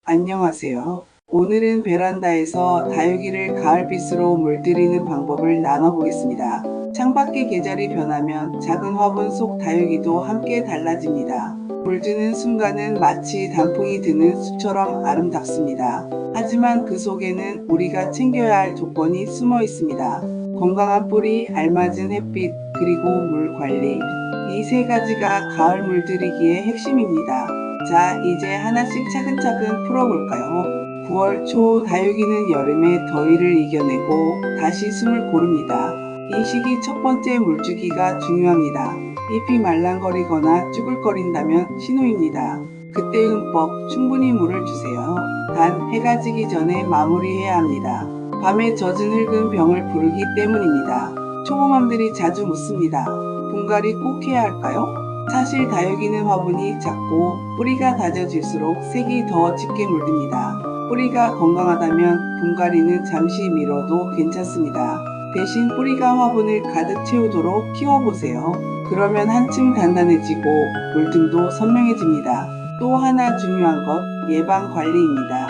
안녕하세요. 오늘은 베란다에서 다육이를 가을빛으로 물들이는 방법을 나눠보겠습니다. 창밖의 계절이 변하면 작은 화분 속 다육이도 함께 달라집니다. 물드는 순간은 마치 단풍이 드는 숲처럼 아름답습니다. 하지만 그 속에는 우리가 챙겨야 할 조건이 숨어 있습니다. 건강한 뿌리, 알맞은 햇빛, 그리고 물 관리. 이 세 가지가 가을 물들이기의 핵심입니다. 자, 이제 하나씩 차근차근 풀어볼까요? 9월 초 다육이는 여름의 더위를 이겨내고 다시 숨을 고릅니다. 이 시기 첫 번째 물주기가 중요합니다. 잎이 말랑거리거나 쭈글거린다면 신호입니다. 그때 흠뻑 충분히 물을 주세요. 단 해가 지기 전에 마무리해야 합니다. 밤에 젖은 흙은 병을 부르기 때문입니다. 초보맘들이 자주 묻습니다. 분갈이 꼭 해야 할까요? 사실 다육이는 화분이 작고 뿌리가 다져질수록 색이 더 짙게 물듭니다. 뿌리가 건강하다면 분갈이는 잠시 미뤄도 괜찮습니다. 대신 뿌리가 화분을 가득 채우도록 키워보세요. 그러면 한층 단단해지고 물등도 선명해집니다. 또 하나 중요한 것, 예방 관리입니다.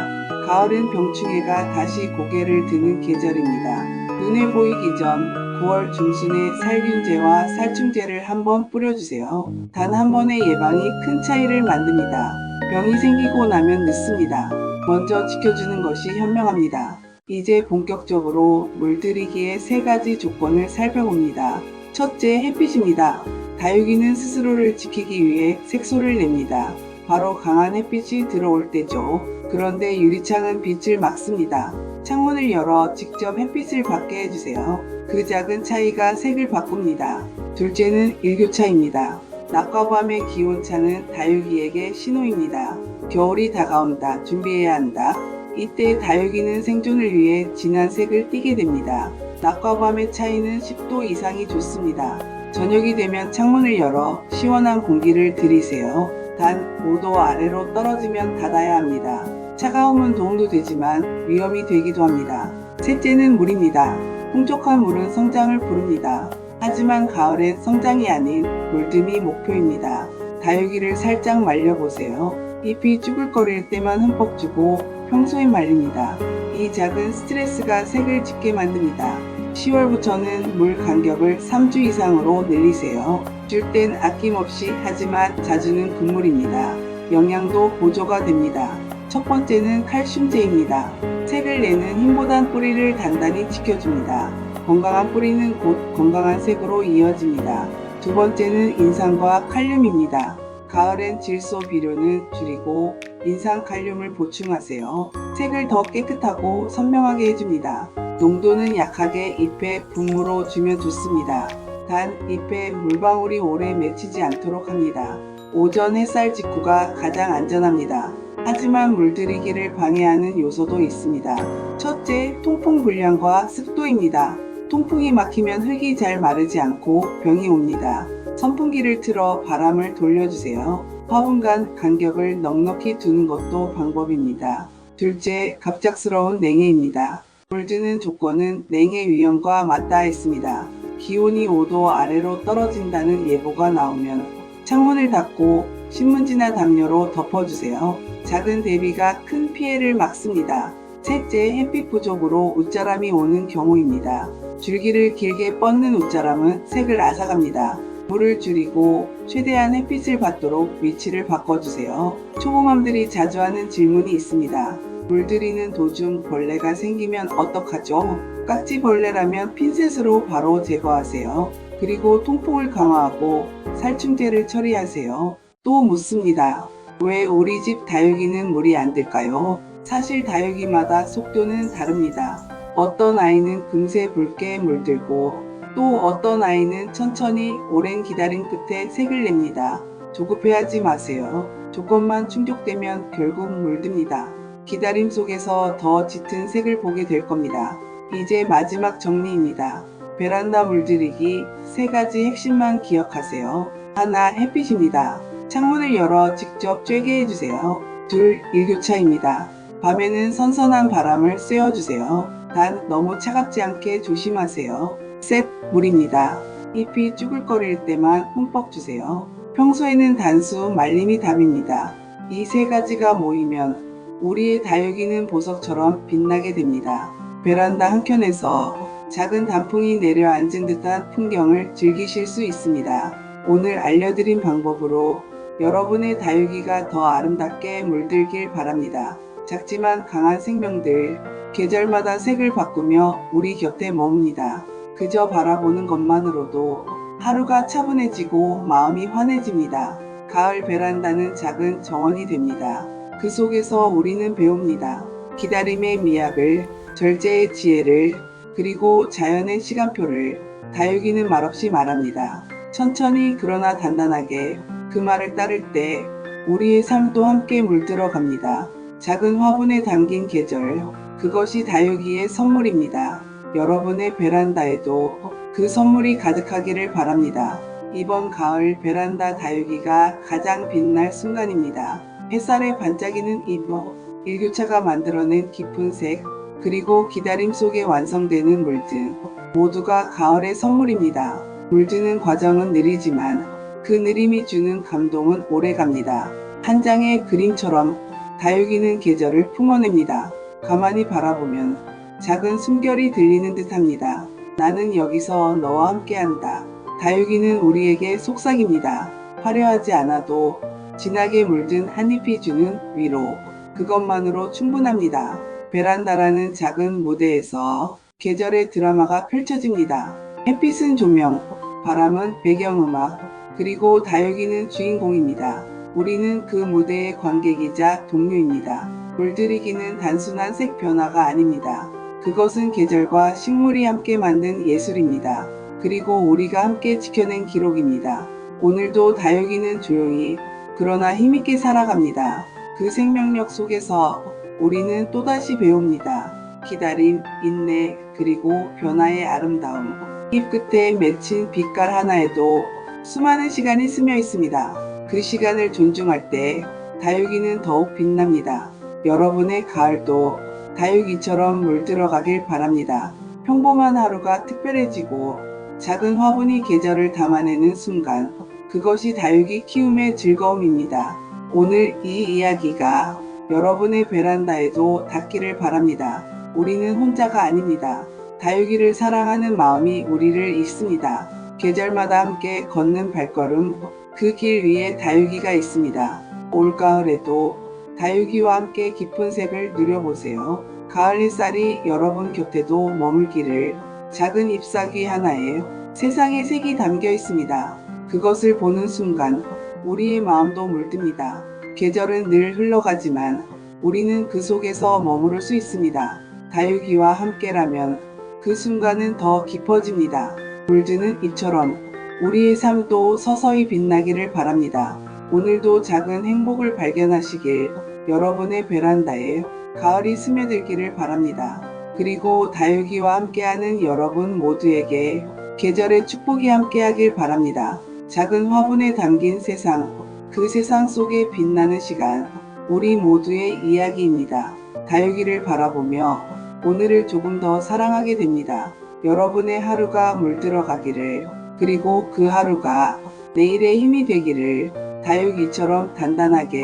가을은 병충해가 다시 고개를 드는 계절입니다. 눈에 보이기 전 9월 중순에 살균제와 살충제를 한번 뿌려주세요. 단 한 번의 예방이 큰 차이를 만듭니다. 병이 생기고 나면 늦습니다. 먼저 지켜주는 것이 현명합니다. 이제 본격적으로 물들이기의 세 가지 조건을 살펴봅니다. 첫째, 햇빛입니다. 다육이는 스스로를 지키기 위해 색소를 냅니다. 바로 강한 햇빛이 들어올 때죠. 그런데 유리창은 빛을 막습니다. 창문을 열어 직접 햇빛을 받게 해주세요. 그 작은 차이가 색을 바꿉니다. 둘째는 일교차입니다. 낮과 밤의 기온차는 다육이에게 신호입니다. 겨울이 다가온다, 준비해야 한다. 이때 다육이는 생존을 위해 진한 색을 띠게 됩니다. 낮과 밤의 차이는 10도 이상이 좋습니다. 저녁이 되면 창문을 열어 시원한 공기를 들이세요. 단 5도 아래로 떨어지면 닫아야 합니다. 차가움은 도움도 되지만 위험이 되기도 합니다. 셋째는 물입니다. 풍족한 물은 성장을 부릅니다. 하지만 가을엔 성장이 아닌 물듦이 목표입니다. 다육이를 살짝 말려보세요. 잎이 쭈글거릴 때만 흠뻑 주고 평소에 말립니다. 이 작은 스트레스가 색을 짙게 만듭니다. 10월부터는 물 간격을 3주 이상으로 늘리세요. 줄 땐 아낌없이 하지만 자주는 국물입니다. 영양도 보조가 됩니다. 첫 번째는 칼슘제입니다. 색을 내는 힘보단 뿌리를 단단히 지켜줍니다. 건강한 뿌리는 곧 건강한 색으로 이어집니다. 두 번째는 인산과 칼륨입니다. 가을엔 질소 비료는 줄이고 인산 칼륨을 보충하세요. 색을 더 깨끗하고 선명하게 해줍니다. 농도는 약하게 잎에 분무로 주면 좋습니다. 단 잎에 물방울이 오래 맺히지 않도록 합니다. 오전 햇살 직후가 가장 안전합니다. 하지만 물들이기를 방해하는 요소도 있습니다. 첫째, 통풍 불량과 습도입니다. 통풍이 막히면 흙이 잘 마르지 않고 병이 옵니다. 선풍기를 틀어 바람을 돌려주세요. 화분간 간격을 넉넉히 두는 것도 방법입니다. 둘째, 갑작스러운 냉해입니다. 물드는 조건은 냉해 위험과 맞닿아 있습니다. 기온이 5도 아래로 떨어진다는 예보가 나오면 창문을 닫고 신문지나 담요로 덮어주세요. 작은 대비가 큰 피해를 막습니다. 셋째, 햇빛 부족으로 웃자람이 오는 경우입니다. 줄기를 길게 뻗는 웃자람은 색을 앗아갑니다. 물을 줄이고 최대한 햇빛을 받도록 위치를 바꿔주세요. 초보맘들이 자주 하는 질문이 있습니다. 물들이는 도중 벌레가 생기면 어떡하죠? 깍지벌레라면 핀셋으로 바로 제거하세요. 그리고 통풍을 강화하고 살충제를 처리하세요. 또 묻습니다. 왜 우리 집 다육이는 물이 안 들까요? 사실 다육이마다 속도는 다릅니다. 어떤 아이는 금세 붉게 물들고 또 어떤 아이는 천천히 오랜 기다림 끝에 색을 냅니다. 조급해하지 마세요. 조건만 충족되면 결국 물듭니다. 기다림 속에서 더 짙은 색을 보게 될 겁니다. 이제 마지막 정리입니다. 베란다 물들이기 세 가지 핵심만 기억하세요. 하나, 햇빛입니다. 창문을 열어 직접 쬐게 해주세요. 둘, 일교차입니다. 밤에는 선선한 바람을 쐬어주세요. 단 너무 차갑지 않게 조심하세요. 셋, 물입니다. 잎이 쭈글거릴 때만 흠뻑 주세요. 평소에는 단수 말림이 답입니다. 이 세 가지가 모이면 우리의 다육이는 보석처럼 빛나게 됩니다. 베란다 한켠에서 작은 단풍이 내려앉은 듯한 풍경을 즐기실 수 있습니다. 오늘 알려드린 방법으로 여러분의 다육이가 더 아름답게 물들길 바랍니다. 작지만 강한 생명들, 계절마다 색을 바꾸며 우리 곁에 머뭅니다. 그저 바라보는 것만으로도 하루가 차분해지고 마음이 환해집니다. 가을 베란다는 작은 정원이 됩니다. 그 속에서 우리는 배웁니다. 기다림의 미학을, 절제의 지혜를, 그리고 자연의 시간표를. 다육이는 말없이 말합니다. 천천히 그러나 단단하게. 그 말을 따를 때 우리의 삶도 함께 물들어 갑니다. 작은 화분에 담긴 계절, 그것이 다육이의 선물입니다. 여러분의 베란다에도 그 선물이 가득하기를 바랍니다. 이번 가을 베란다 다육이가 가장 빛날 순간입니다. 햇살에 반짝이는 이모, 일교차가 만들어낸 깊은 색, 그리고 기다림 속에 완성되는 물든, 모두가 가을의 선물입니다. 물드는 과정은 느리지만 그 느림이 주는 감동은 오래갑니다. 한 장의 그림처럼 다육이는 계절을 품어냅니다. 가만히 바라보면 작은 숨결이 들리는 듯합니다. 나는 여기서 너와 함께한다. 다육이는 우리에게 속삭입니다. 화려하지 않아도 진하게 물든 한 잎이 주는 위로, 그것만으로 충분합니다. 베란다라는 작은 무대에서 계절의 드라마가 펼쳐집니다. 햇빛은 조명, 바람은 배경음악, 그리고 다육이는 주인공입니다. 우리는 그 무대의 관객이자 동료입니다. 물들이기는 단순한 색 변화가 아닙니다. 그것은 계절과 식물이 함께 만든 예술입니다. 그리고 우리가 함께 지켜낸 기록입니다. 오늘도 다육이는 조용히 그러나 힘있게 살아갑니다. 그 생명력 속에서 우리는 또다시 배웁니다. 기다림, 인내, 그리고 변화의 아름다움. 잎 끝에 맺힌 빛깔 하나에도 수많은 시간이 스며 있습니다. 그 시간을 존중할 때 다육이는 더욱 빛납니다. 여러분의 가을도 다육이처럼 물들어가길 바랍니다. 평범한 하루가 특별해지고 작은 화분이 계절을 담아내는 순간, 그것이 다육이 키움의 즐거움입니다. 오늘 이 이야기가 여러분의 베란다에도 닿기를 바랍니다. 우리는 혼자가 아닙니다. 다육이를 사랑하는 마음이 우리를 잇습니다. 계절마다 함께 걷는 발걸음, 그 길 위에 다육이가 있습니다. 올가을에도 다육이와 함께 깊은 색을 누려보세요. 가을 햇살이 여러분 곁에도 머물기를. 작은 잎사귀 하나에 세상의 색이 담겨 있습니다. 그것을 보는 순간 우리의 마음도 물듭니다. 계절은 늘 흘러가지만 우리는 그 속에서 머무를 수 있습니다. 다육이와 함께라면 그 순간은 더 깊어집니다. 물드는 잎처럼 우리의 삶도 서서히 빛나기를 바랍니다. 오늘도 작은 행복을 발견하시길. 여러분의 베란다에 가을이 스며들기를 바랍니다. 그리고 다육이와 함께하는 여러분 모두에게 계절의 축복이 함께하길 바랍니다. 작은 화분에 담긴 세상, 그 세상 속에 빛나는 시간, 우리 모두의 이야기입니다. 다육이를 바라보며 오늘을 조금 더 사랑하게 됩니다. 여러분의 하루가 물들어가기를, 그리고 그 하루가 내일의 힘이 되기를. 다육이처럼 단단하게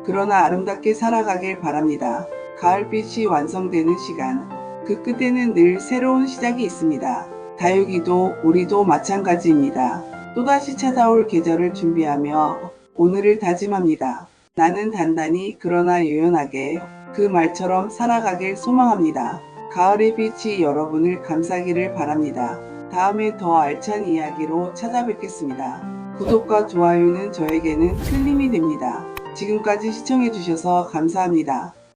그러나 아름답게 살아가길 바랍니다. 가을빛이 완성되는 시간, 그 끝에는 늘 새로운 시작이 있습니다. 다육이도 우리도 마찬가지입니다. 또다시 찾아올 계절을 준비하며 오늘을 다짐합니다. 나는 단단히 그러나 유연하게 그 말처럼 살아가길 소망합니다. 가을의 빛이 여러분을 감싸기를 바랍니다. 다음에 더 알찬 이야기로 찾아뵙겠습니다. 구독과 좋아요는 저에게는 큰 힘이 됩니다. 지금까지 시청해주셔서 감사합니다.